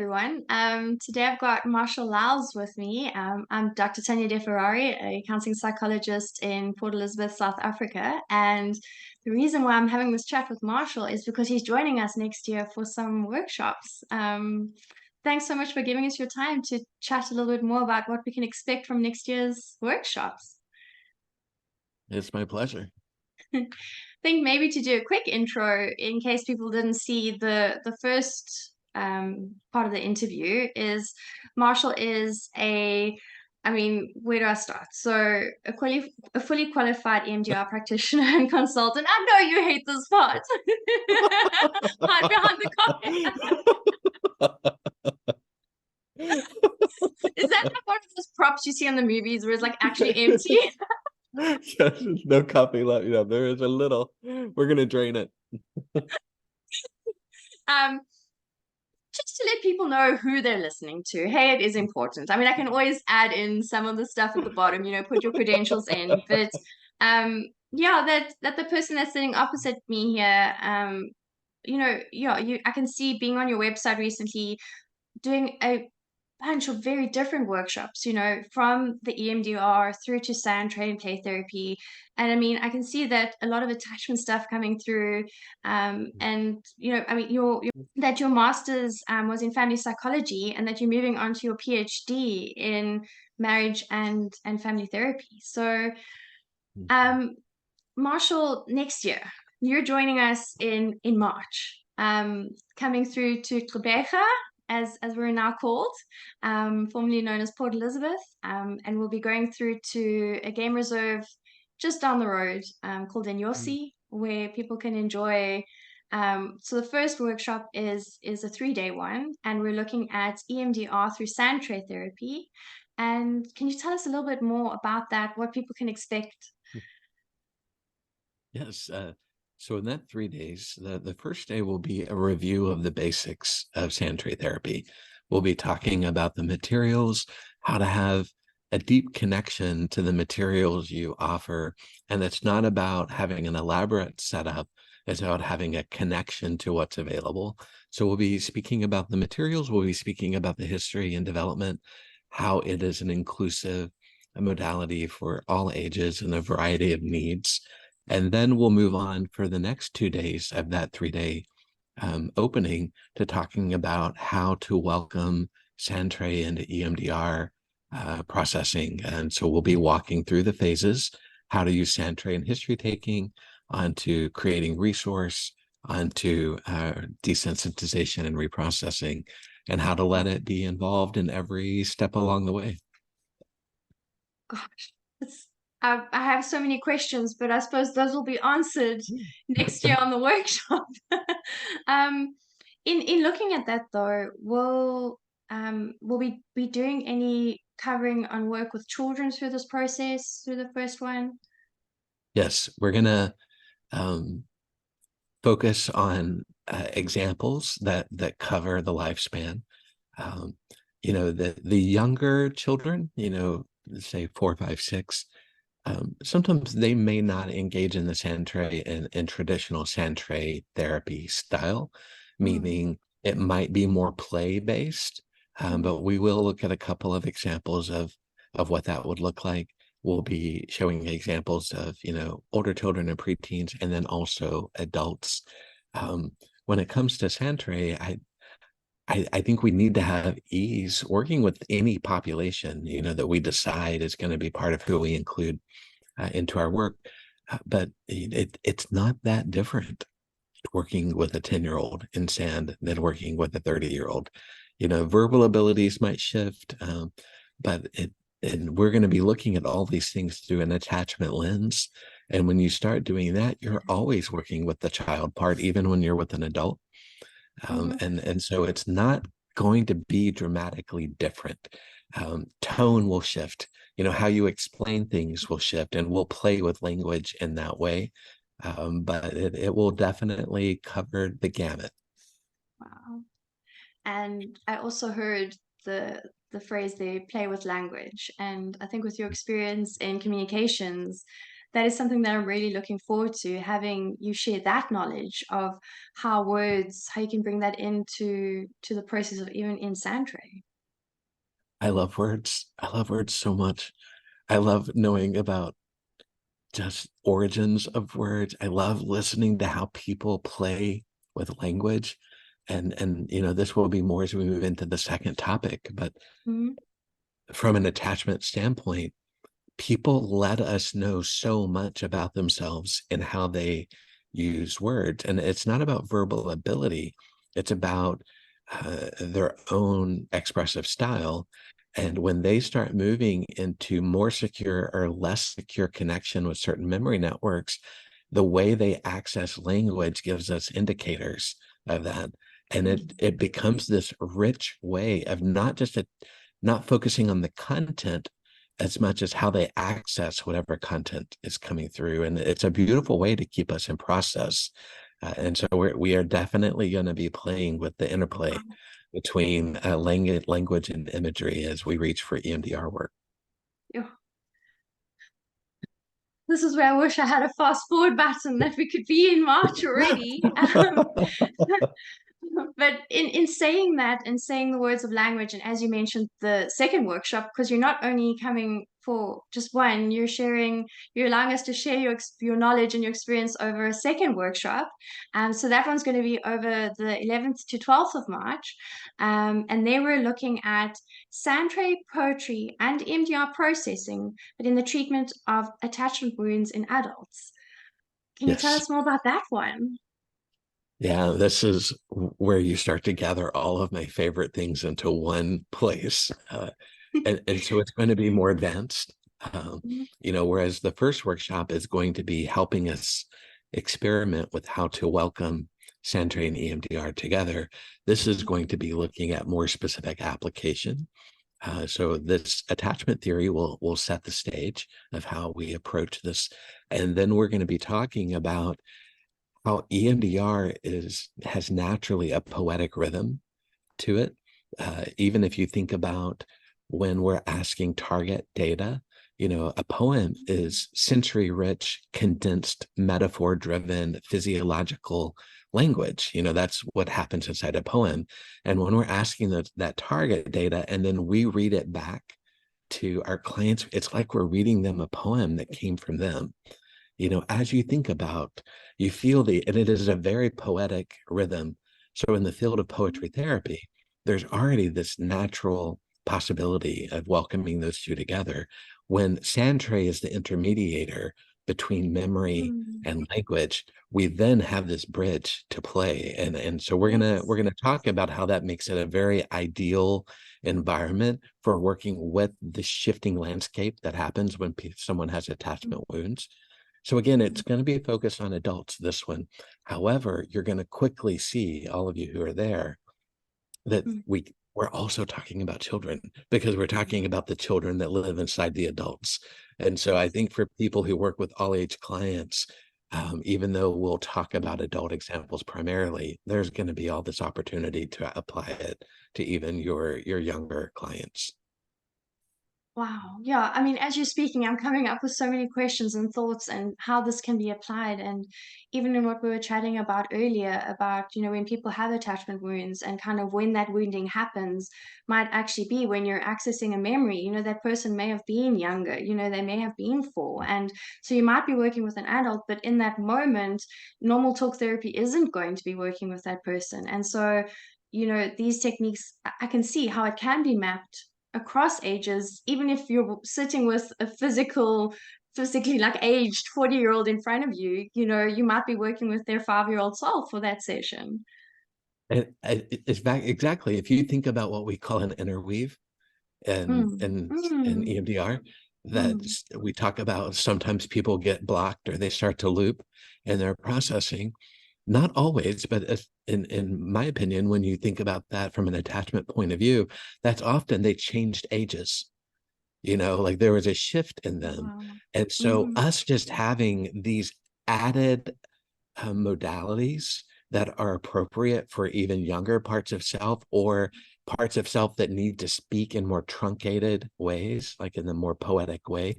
everyone. Today I've got Marshall Lyles with me. I'm Dr. Tanya De Ferrari, a counseling psychologist in Port Elizabeth, South Africa. And the reason why I'm having this chat with Marshall is because he's joining us next year for some workshops. Thanks so much for giving us your time to chat a little bit more about what we can expect from next year's workshops. It's my pleasure. I think maybe to do a quick intro in case people didn't see the first part of the interview is Marshall is where do I start? So a fully qualified EMDR practitioner and consultant. I know you hate this part. Hide behind the comment. Is that like one of those props you see on the movies where it's like actually empty? There's no coffee left. There is a little. We're gonna drain it. Um, just to let people know who they're listening to. Hey, it is important. I mean, I can always add in some of the stuff at the bottom, put your credentials in. But yeah, that the person that's sitting opposite me here, I can see being on your website recently doing a bunch of very different workshops, from the EMDR through to Sandtray and play therapy. And I mean, I can see that a lot of attachment stuff coming through. And, that your master's was in family psychology and that you're moving on to your PhD in marriage and family therapy. So, um, Marshall, next year, you're joining us in March, coming through to Gqeberha, as we're now called, formerly known as Port Elizabeth, and we'll be going through to a game reserve just down the road called Inyosi, where people can enjoy. So the first workshop is a 3-day one, and we're looking at EMDR through Sandtray therapy. And can you tell us a little bit more about that? What people can expect? Yes. So in that 3 days, the first day will be a review of the basics of Sandtray therapy. We'll be talking about the materials, how to have a deep connection to the materials you offer. And it's not about having an elaborate setup. It's about having a connection to what's available. So we'll be speaking about the materials. We'll be speaking about the history and development, how it is an inclusive modality for all ages and a variety of needs. And then we'll move on for the next 2 days of that 3-day opening to talking about how to welcome Sandtray into EMDR processing. And so we'll be walking through the phases, how to use Sandtray in history taking, onto creating resource, onto desensitization and reprocessing, and how to let it be involved in every step along the way. Gosh, I have so many questions, but I suppose those will be answered next year on the workshop. Um, in looking at that though, will we be doing any covering on work with children through this process, through the first one? Yes, we're gonna focus on examples that cover the lifespan. The younger children, say 4, 5, 6, sometimes they may not engage in the Sandtray in traditional Sandtray therapy style, Mm, meaning it might be more play based. mm, But we will look at a couple of examples of what that would look like. We'll be showing examples of, older children and preteens, and then also adults. When it comes to Sandtray, I think we need to have ease working with any population, that we decide is going to be part of who we include into our work. But it's not that different working with a 10-year-old in sand than working with a 30-year-old. Verbal abilities might shift, but and we're going to be looking at all these things through an attachment lens. And when you start doing that, you're always working with the child part, even when you're with an adult. mhm. And so it's not going to be dramatically different. Tone will shift. How you explain things will shift, and we'll play with language in that way. But it will definitely cover the gamut. Wow. And I also heard the phrase they play with language. And I think with your experience in communications, that is something that I'm really looking forward to, having you share that knowledge of how you can bring that into the process of even in Sandtray. I love words. I love words so much. I love knowing about just origins of words. I love listening to how people play with language. And this will be more as we move into the second topic, but Mhm. from an attachment standpoint, people let us know so much about themselves and how they use words. And it's not about verbal ability, it's about their own expressive style. And when they start moving into more secure or less secure connection with certain memory networks, the way they access language gives us indicators of that. And it becomes this rich way of not focusing on the content as much as how they access whatever content is coming through. And it's a beautiful way to keep us in process. And so we are definitely going to be playing with the interplay between language and imagery as we reach for EMDR work. Yeah. This is where I wish I had a fast forward button that we could be in March already. But in saying that and saying the words of language, and as you mentioned, the second workshop, because you're not only coming for just one, you're allowing us to share your knowledge and your experience over a second workshop. So that one's going to be over the 11th to 12th of March. And there we're looking at Sandtray poetry and EMDR processing, but in the treatment of attachment wounds in adults. Can you tell Yes. us more about that one? Yeah, this is where you start to gather all of my favorite things into one place. And so it's going to be more advanced. Whereas the first workshop is going to be helping us experiment with how to welcome Sandtray and EMDR together. This is going to be looking at more specific application. So this attachment theory will set the stage of how we approach this. And then we're going to be talking about how EMDR has naturally a poetic rhythm to it. Even if you think about when we're asking target data, a poem is sensory rich, condensed, metaphor driven, physiological language. That's what happens inside a poem. And when we're asking that target data and then we read it back to our clients, it's like we're reading them a poem that came from them. As you think about, you feel and it is a very poetic rhythm. So in the field of poetry therapy, there's already this natural possibility of welcoming those two together. When Sandtray is the intermediator between memory Mm, and language, we then have this bridge to play. And so we're gonna talk about how that makes it a very ideal environment for working with the shifting landscape that happens when someone has attachment wounds. So again, it's going to be focused on adults, this one. However, you're going to quickly see, all of you who are there, that mm, we're also talking about children because we're talking about the children that live inside the adults. And so I think for people who work with all age clients, even though we'll talk about adult examples primarily, there's going to be all this opportunity to apply it to even your younger clients. wow. Yeah. I mean, as you're speaking, I'm coming up with so many questions and thoughts and how this can be applied. And even in what we were chatting about earlier, about, when people have attachment wounds and kind of when that wounding happens, might actually be when you're accessing a memory. That person may have been younger, they may have been four. And so you might be working with an adult, but in that moment, normal talk therapy isn't going to be working with that person. And so, these techniques, I can see how it can be mapped across ages, even if you're sitting with a physically like aged 40-year-old in front of you, you might be working with their 5-year-old self for that session. It's back exactly. If you think about what we call an interweave, and Mm, and mm, EMDR that mm, we talk about, sometimes people get blocked or they start to loop and they're processing. Not always, but in my opinion, when you think about that from an attachment point of view, that's often they changed ages. Like there was a shift in them. wow. And so Mm, us just having these added modalities that are appropriate for even younger parts of self or parts of self that need to speak in more truncated ways, like in the more poetic way,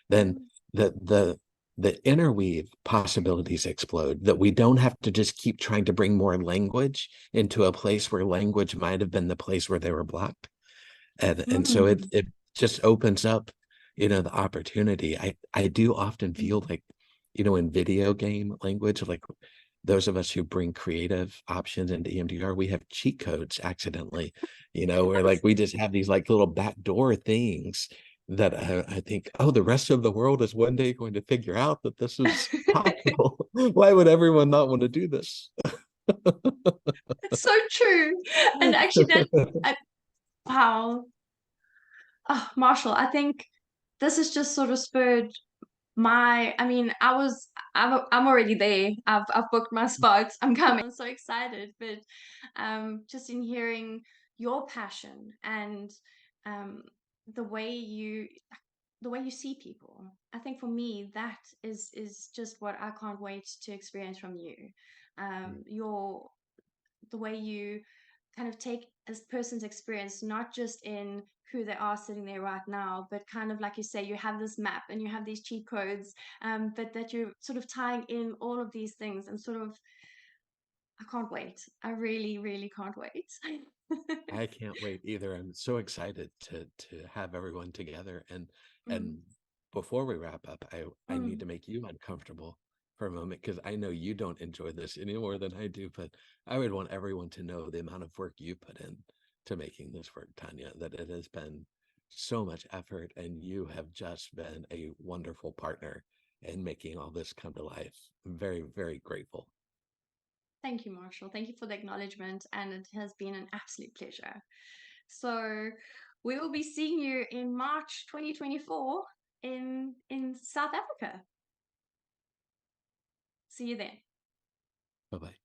then mm, the the interweave possibilities explode, that we don't have to just keep trying to bring more language into a place where language might have been the place where they were blocked. And so Mm. it just opens up, the opportunity. I do often feel like, in video game language, like those of us who bring creative options into EMDR, we have cheat codes accidentally, where like we just have these like little backdoor things that I think, oh, the rest of the world is one day going to figure out that this is possible. Why would everyone not want to do this? It's so true. And actually wow. Oh, Marshall, I think this has just sort of spurred I mean, I'm already there. I've booked my spots. I'm coming. I'm so excited. But just in hearing your passion and um the way you the way you see people, I think for me that is just what I can't wait to experience from you. Your The way you kind of take a person's experience, not just in who they are sitting there right now, but kind of like you say, you have this map and you have these cheat codes, but that you're sort of tying in all of these things and sort of, I can't wait. I really, really can't wait. I can't wait either. I'm so excited to have everyone together. And Mm, before we wrap up, I need to mm. make you uncomfortable for a moment because I know you don't enjoy this any more than I do, but I would want everyone to know the amount of work you put in to making this work, Tanya, that it has been so much effort and you have just been a wonderful partner in making all this come to life. I'm very, very grateful. Thank you, Marshall. Thank you for the acknowledgement, and it has been an absolute pleasure. So we will be seeing you in March 2024 in South Africa. See you then. Bye bye.